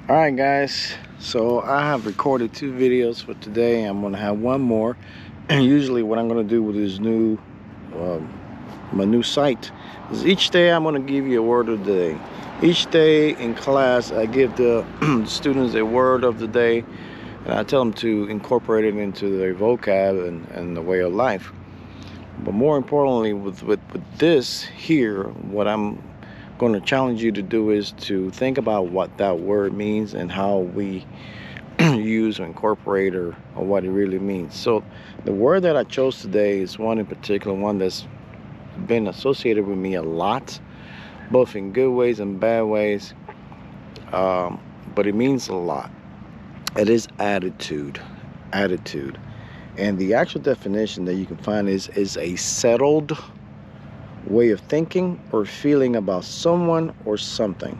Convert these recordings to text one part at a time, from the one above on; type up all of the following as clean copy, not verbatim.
Alright guys, so I have recorded 2 videos for today. I'm going to have one more. And usually what I'm going to do with this my new site is each day I'm going to give you a word of the day. Each day in class I give the students a word of the day, and I tell them to incorporate it into their vocab and the way of life. But more importantly, with this here, what I'm going to challenge you to do is to think about what that word means and how we use or incorporate or what it really means. So the word that I chose today is one in particular, one that's been associated with me a lot, both in good ways and bad ways, but it means a lot. It is attitude. And the actual definition that you can find is a settled way of thinking or feeling about someone or something.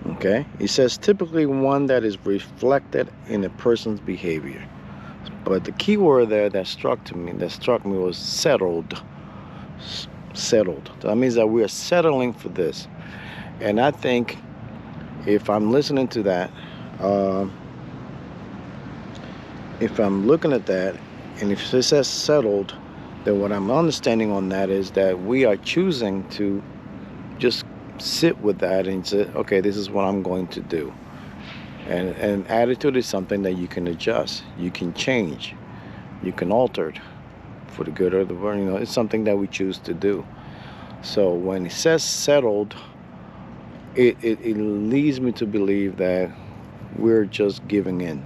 Okay, it says typically one that is reflected in a person's behavior. But the key word there that struck me was settled. Settled. That means that we are settling for this. And I think if I'm listening to that, if I'm looking at that, and if it says settled, then what I'm understanding on that is that we are choosing to just sit with that and say, okay, this is what I'm going to do. And attitude is something that you can adjust, you can change, you can alter it for the good or the worse. It's something that we choose to do. So when it says settled, it leads me to believe that we're just giving in.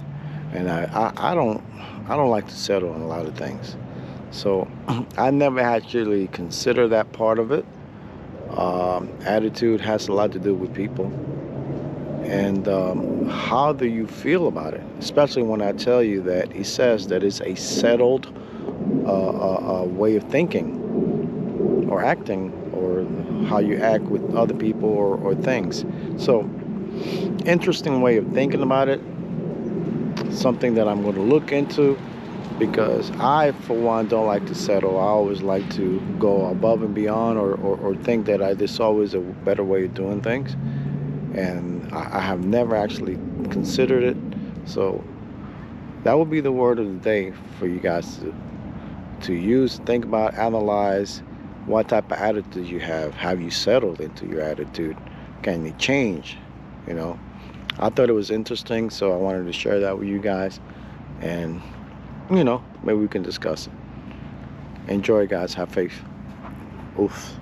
And I don't like to settle on a lot of things. So I never actually consider that part of it. Attitude has a lot to do with people. And how do you feel about it? Especially when I tell you that he says that it's a settled way of thinking or acting, or how you act with other people or things. So interesting way of thinking about it. Something that I'm going to look into, because I, for one, don't like to settle. I always like to go above and beyond, or think that there's always a better way of doing things. And I have never actually considered it. So that would be the word of the day for you guys to use, think about, analyze what type of attitude you have. Have you settled into your attitude? Can you change? I thought it was interesting, so I wanted to share that with you guys. And maybe we can discuss it. Enjoy, guys. Have faith. Oof.